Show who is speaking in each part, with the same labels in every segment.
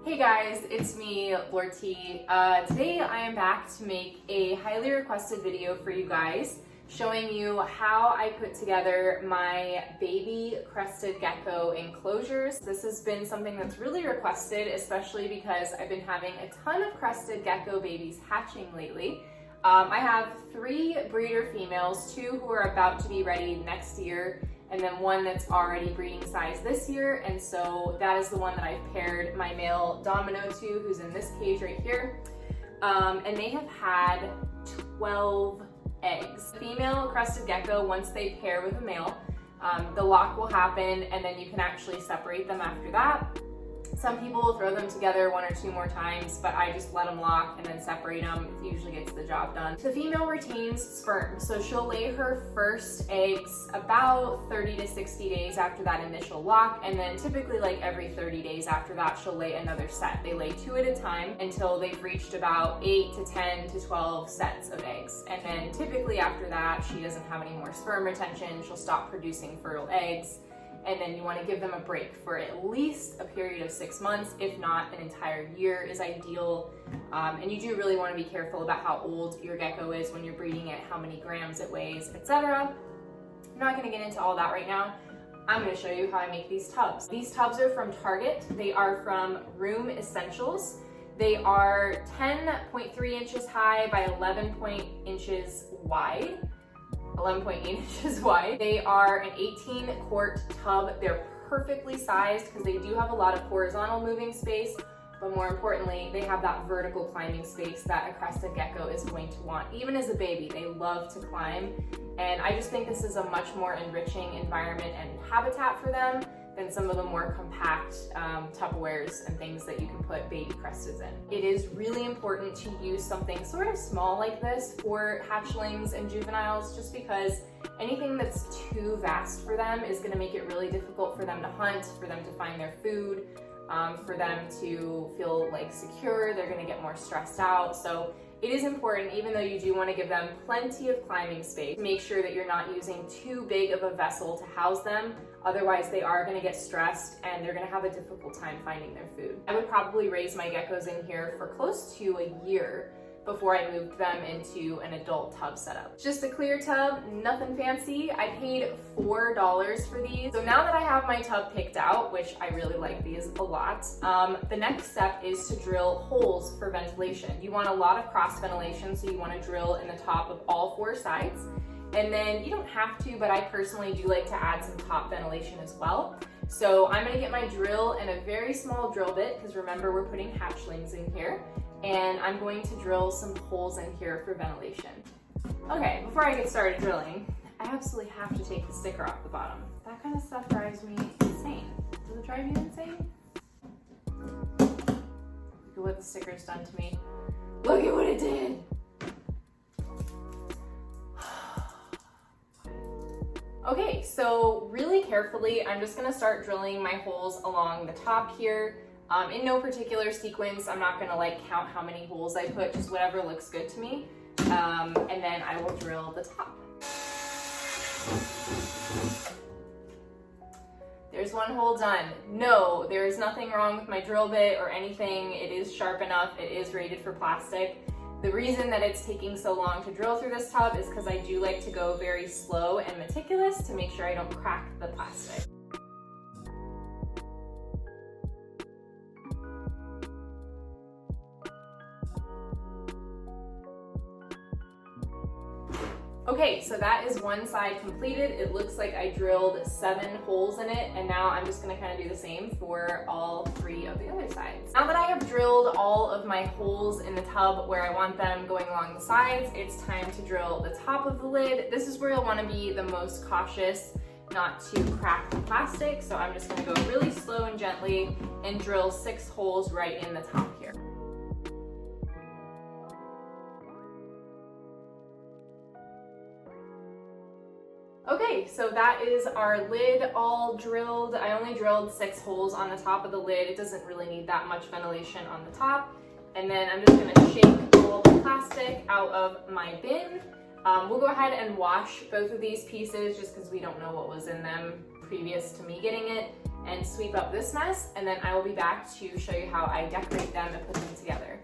Speaker 1: Hey guys, it's me, Lorty. Today I am back to make a highly requested video for you guys showing you how I put together my baby Crested Gecko enclosures. This has been something that's really requested, especially because I've been having a ton of Crested Gecko babies hatching lately. I have 3 breeder females, 2 who are about to be ready next year, and then 1 that's already breeding size this year, and so that is the one that I've paired my male Domino to, who's in this cage right here. And they have had 12 eggs. The female Crested Gecko, once they pair with a male, the lock will happen, and then you can actually separate them after that. Some people will throw them together 1 or 2 more times, but I just let them lock and then separate them. It usually gets the job done. The female retains sperm, so she'll lay her first eggs about 30 to 60 days after that initial lock, and then typically like every 30 days after that, she'll lay another set. They lay 2 at a time until they've reached about 8 to 10 to 12 sets of eggs. And then typically after that, she doesn't have any more sperm retention. She'll stop producing fertile eggs. And then you want to give them a break for at least a period of 6 months, if not an entire year is ideal. And you do really want to be careful about how old your gecko is when you're breeding it, how many grams it weighs, etc. I'm not going to get into all that right now. I'm going to show you how I make these tubs. These tubs are from Target. They are from Room Essentials. They are 10.3 inches high by 11 inches wide. 11.8 inches wide. They are an 18 quart tub. They're perfectly sized because they do have a lot of horizontal moving space, but more importantly, they have that vertical climbing space that a Crested Gecko is going to want. Even as a baby, they love to climb, and I just think this is a much more enriching environment and habitat for them than some of the more compact Tupperwares and things that you can put baby Cresteds in. It is really important to use something sort of small like this for hatchlings and juveniles, just because anything that's too vast for them is going to make it really difficult for them to hunt, for them to find their food, for them to feel like secure. They're going to get more stressed out. So it is important, even though you do want to give them plenty of climbing space, to make sure that you're not using too big of a vessel to house them. Otherwise, they are going to get stressed and they're going to have a difficult time finding their food. I would probably raise my geckos in here for close to a year before I moved them into an adult tub setup. Just a clear tub, nothing fancy. I paid $4 for these. So now that I have my tub picked out, which I really like these a lot, the next step is to drill holes for ventilation. You want a lot of cross ventilation, so you want to drill in the top of all 4 sides. And then you don't have to, but I personally do like to add some top ventilation as well. So I'm gonna get my drill and a very small drill bit, because remember we're putting hatchlings in here, and I'm going to drill some holes in here for ventilation. Okay, before I get started drilling, I absolutely have to take the sticker off the bottom. That kind of stuff drives me insane. Does it drive you insane? Look at what the sticker's done to me. Look at what it did! Okay, so really carefully, I'm just gonna start drilling my holes along the top here. In no particular sequence. I'm not gonna like count how many holes I put, just whatever looks good to me. And then I will drill the top. There's 1 hole done. No, there is nothing wrong with my drill bit or anything. It is sharp enough, it is rated for plastic. The reason that it's taking so long to drill through this tub is because I do like to go very slow and meticulous to make sure I don't crack the plastic. Okay, so that is 1 side completed. It looks like I drilled 7 holes in it, and now I'm just gonna kind of do the same for all 3 of the other sides. Now that I have drilled all of my holes in the tub where I want them going along the sides, it's time to drill the top of the lid. This is where you'll wanna be the most cautious not to crack the plastic, so I'm just gonna go really slow and gently and drill 6 holes right in the top here. Okay, so that is our lid all drilled. I only drilled 6 holes on the top of the lid. It doesn't really need that much ventilation on the top. And then I'm just gonna shake all the plastic out of my bin. We'll go ahead and wash both of these pieces just because we don't know what was in them previous to me getting it. and sweep up this mess, and then I will be back to show you how I decorate them and put them together.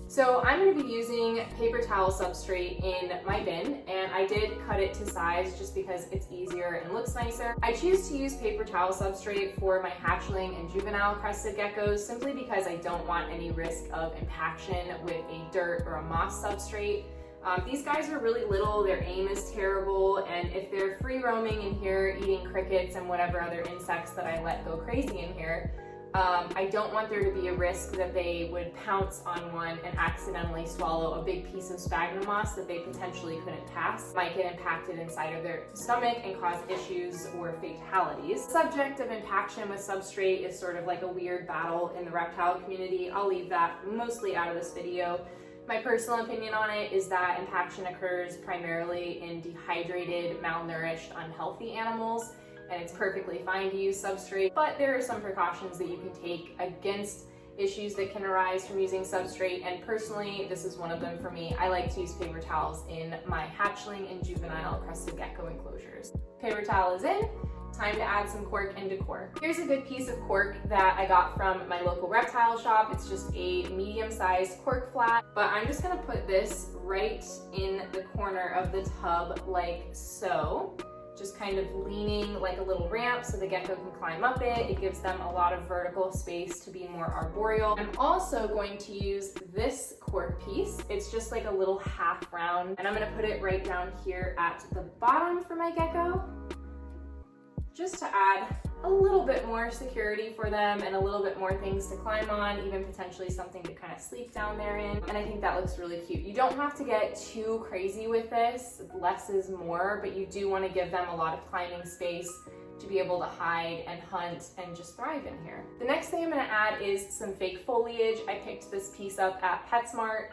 Speaker 1: So I'm going to be using paper towel substrate in my bin, and I did cut it to size just because it's easier and looks nicer. I choose to use paper towel substrate for my hatchling and juvenile crested geckos simply because I don't want any risk of impaction with a dirt or a moss substrate. These guys are really little, their aim is terrible, and if they're free roaming in here eating crickets and whatever other insects that I let go crazy in here, I don't want there to be a risk that they would pounce on one and accidentally swallow a big piece of sphagnum moss that they potentially couldn't pass. Might get impacted inside of their stomach and cause issues or fatalities. The subject of impaction with substrate is sort of like a weird battle in the reptile community. I'll leave that mostly out of this video. My personal opinion on it is that impaction occurs primarily in dehydrated, malnourished, unhealthy animals, and it's perfectly fine to use substrate, but there are some precautions that you can take against issues that can arise from using substrate, and personally, this is one of them for me. I like to use paper towels in my hatchling and juvenile crested gecko enclosures. Paper towel is in, time to add some cork and decor. Here's a good piece of cork that I got from my local reptile shop. It's just a medium-sized cork flat, but I'm just gonna put this right in the corner of the tub like so. Just kind of leaning like a little ramp so the gecko can climb up it. It gives them a lot of vertical space to be more arboreal. I'm also going to use this cork piece. It's just like a little half round, and I'm gonna put it right down here at the bottom for my gecko, just to add a little bit more security for them and a little bit more things to climb on, even potentially something to kind of sleep down there in. And I think that looks really cute. You don't have to get too crazy with this. Less is more, but you do want to give them a lot of climbing space to be able to hide and hunt and just thrive in here. The next thing I'm going to add is some fake foliage. I picked this piece up at PetSmart.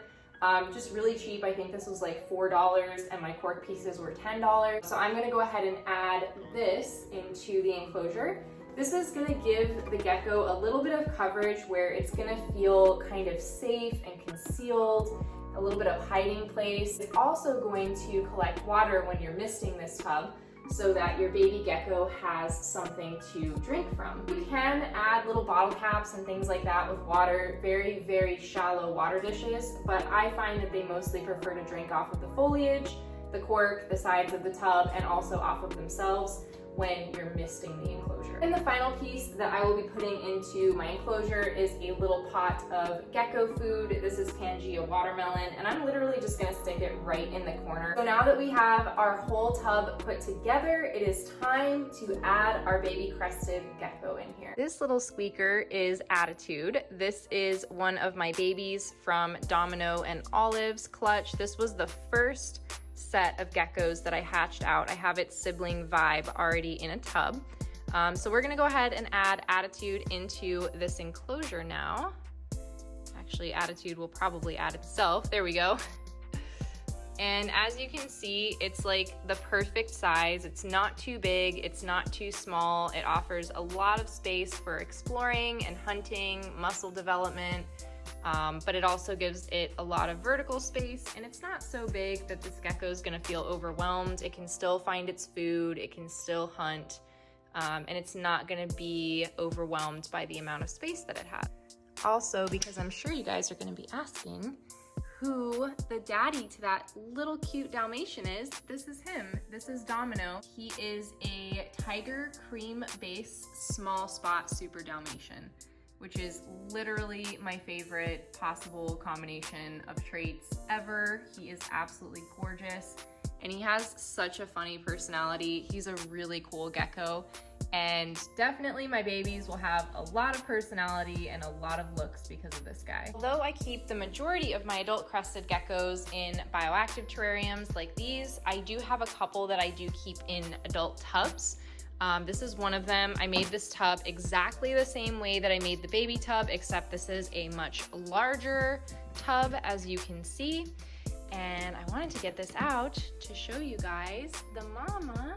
Speaker 1: Just really cheap. I think this was like $4 and my cork pieces were $10. So I'm going to go ahead and add this into the enclosure. This is going to give the gecko a little bit of coverage where it's going to feel kind of safe and concealed, a little bit of hiding place. It's also going to collect water when you're misting this tub, so that your baby gecko has something to drink from. You can add little bottle caps and things like that with water, very, very shallow water dishes, but I find that they mostly prefer to drink off of the foliage, the cork, the sides of the tub, and also off of themselves when you're misting the enclosure. And the final piece that I will be putting into my enclosure is a little pot of gecko food. This is Pangea watermelon, and I'm literally just gonna stick it right in the corner. So now that we have our whole tub put together, it is time to add our baby crested gecko in here. This little squeaker is Attitude. This is one of my babies from Domino and Olive's clutch. This was the first set of geckos that I hatched out. I have its sibling Vibe already in a tub. So we're gonna go ahead and add Attitude into this enclosure now. Actually, Attitude will probably add itself. There we go. And as you can see, it's like the perfect size. It's not too big, it's not too small. It offers a lot of space for exploring and hunting, muscle development, but it also gives it a lot of vertical space, and it's not so big that this gecko is gonna feel overwhelmed. It can still find its food, it can still hunt, and it's not gonna be overwhelmed by the amount of space that it has. Also, because I'm sure you guys are gonna be asking who the daddy to that little cute Dalmatian is, this is him. This is Domino. He is a tiger cream base small spot super Dalmatian, which is literally my favorite possible combination of traits ever. He is absolutely gorgeous, and he has such a funny personality. He's a really cool gecko, and definitely my babies will have a lot of personality and a lot of looks because of this guy. Although I keep the majority of my adult crested geckos in bioactive terrariums like these, I do have a couple that I do keep in adult tubs. This is one of them. I made this tub exactly the same way that I made the baby tub, except this is a much larger tub, as you can see. And I wanted to get this out to show you guys the mama.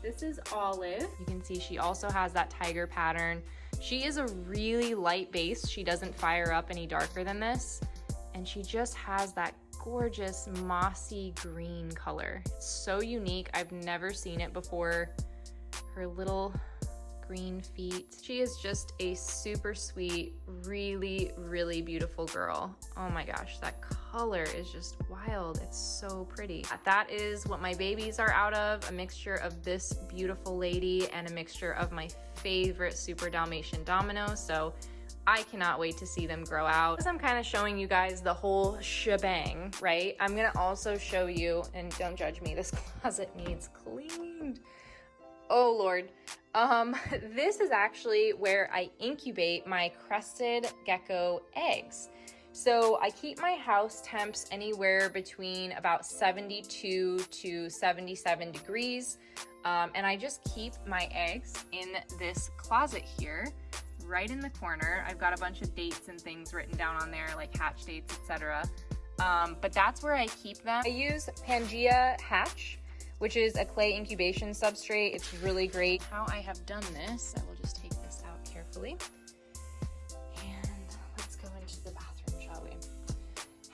Speaker 1: This is Olive. You can see she also has that tiger pattern. She is a really light base. She doesn't fire up any darker than this. And she just has that gorgeous mossy green color. It's so unique. I've never seen it before. her little green feet. She is just a super sweet, really, really beautiful girl. Oh my gosh, that color is just wild. It's so pretty. That is what my babies are out of, a mixture of this beautiful lady and a mixture of my favorite Super Dalmatian Domino. So I cannot wait to see them grow out. As I'm kind of showing you guys the whole shebang, right? I'm gonna also show you, and don't judge me, this closet needs cleaned. Oh Lord. This is actually where I incubate my Crested Gecko eggs. So I keep my house temps anywhere between about 72 to 77 degrees. And I just keep my eggs in this closet here, right in the corner. I've got a bunch of dates and things written down on there, like hatch dates, etc. But that's where I keep them. I use Pangea Hatch, which is a clay incubation substrate. It's really great. How I have done this, I will just take this out carefully. And let's go into the bathroom, shall we?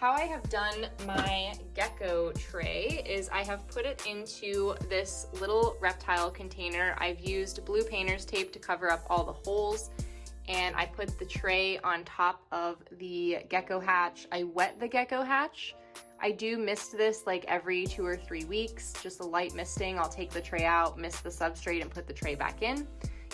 Speaker 1: How I have done my gecko tray is I have put it into this little reptile container. I've used blue painter's tape to cover up all the holes, and I put the tray on top of the gecko hatch. I wet the gecko hatch. I do mist this like every 2 or 3 weeks, just a light misting. I'll take the tray out, mist the substrate, and put the tray back in.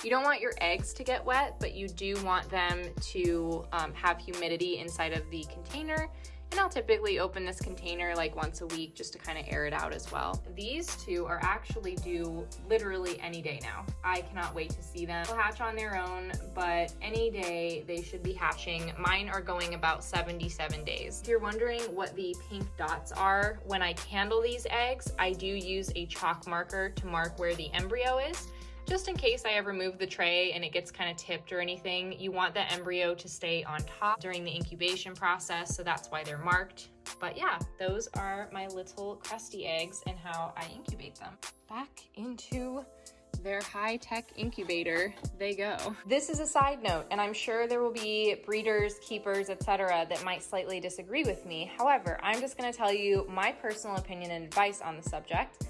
Speaker 1: You don't want your eggs to get wet, but you do want them to have humidity inside of the container. And I'll typically open this container like once a week just to kind of air it out as well. These two are actually due literally any day now. I cannot wait to see them. They'll hatch on their own, but any day they should be hatching. Mine are going about 77 days. If you're wondering what the pink dots are, when I candle these eggs, I do use a chalk marker to mark where the embryo is. Just in case I ever move the tray and it gets kind of tipped or anything, you want the embryo to stay on top during the incubation process, so that's why they're marked. But yeah, those are my little crusty eggs and how I incubate them. Back into their high-tech incubator they go. This is a side note, and I'm sure there will be breeders, keepers, etc. that might slightly disagree with me. However, I'm just gonna tell you my personal opinion and advice on the subject.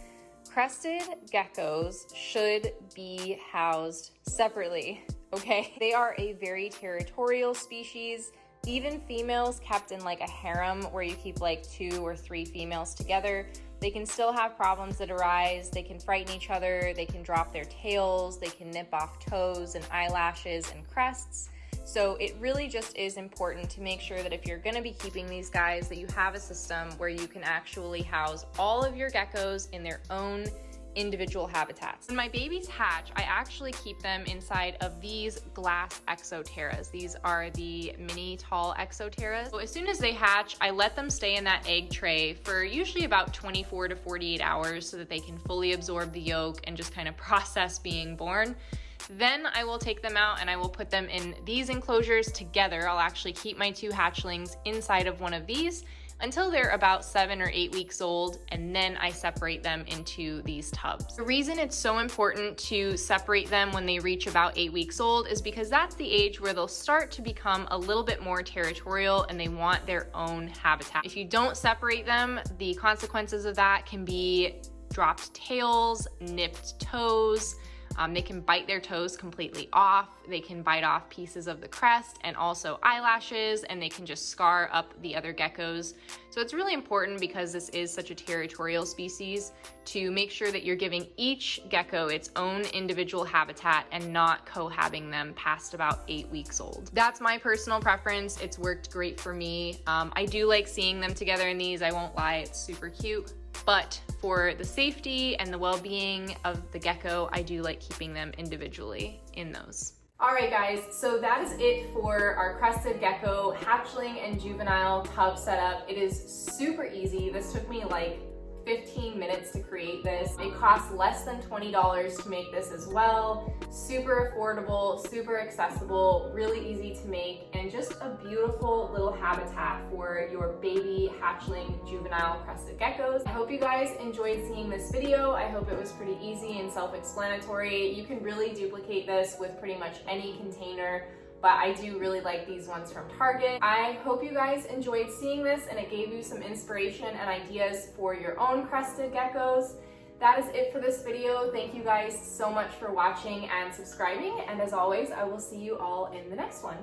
Speaker 1: Crested geckos should be housed separately, okay? They are a very territorial species. Even females kept in like a harem where you keep like 2 or 3 females together, they can still have problems that arise. They can frighten each other, they can drop their tails, they can nip off toes and eyelashes and crests. So it really just is important to make sure that if you're gonna be keeping these guys, that you have a system where you can actually house all of your geckos in their own individual habitats. When my babies hatch, I actually keep them inside of these glass exoterras. These are the mini tall exoterras. So as soon as they hatch, I let them stay in that egg tray for usually about 24 to 48 hours so that they can fully absorb the yolk and just kind of process being born. Then I will take them out and I will put them in these enclosures together. I'll actually keep my 2 hatchlings inside of one of these until they're about 7 or 8 weeks old, and then I separate them into these tubs. The reason it's so important to separate them when they reach about 8 weeks old is because that's the age where they'll start to become a little bit more territorial and they want their own habitat. If you don't separate them, the consequences of that can be dropped tails, nipped toes. They can bite their toes completely off. They can bite off pieces of the crest and also eyelashes, and they can just scar up the other geckos. So it's really important, because this is such a territorial species, to make sure that you're giving each gecko its own individual habitat and not cohabiting them past about 8 weeks old. That's my personal preference. It's worked great for me. I do like seeing them together in these, I won't lie, it's super cute. But for the safety and the well-being of the gecko, I do like keeping them individually in those. All right guys, so that is it for our Crested Gecko hatchling and juvenile tub setup. It is super easy. This took me like 15 minutes to create this. It costs less than $20 to make this as well. Super affordable, super accessible, really easy to make, and just a beautiful little habitat for your baby hatchling juvenile crested geckos. I hope you guys enjoyed seeing this video. I hope it was pretty easy and self-explanatory. You can really duplicate this with pretty much any container, but I do really like these ones from Target. I hope you guys enjoyed seeing this and it gave you some inspiration and ideas for your own crested geckos. that is it for this video. Thank you guys so much for watching and subscribing, and as always, I will see you all in the next one.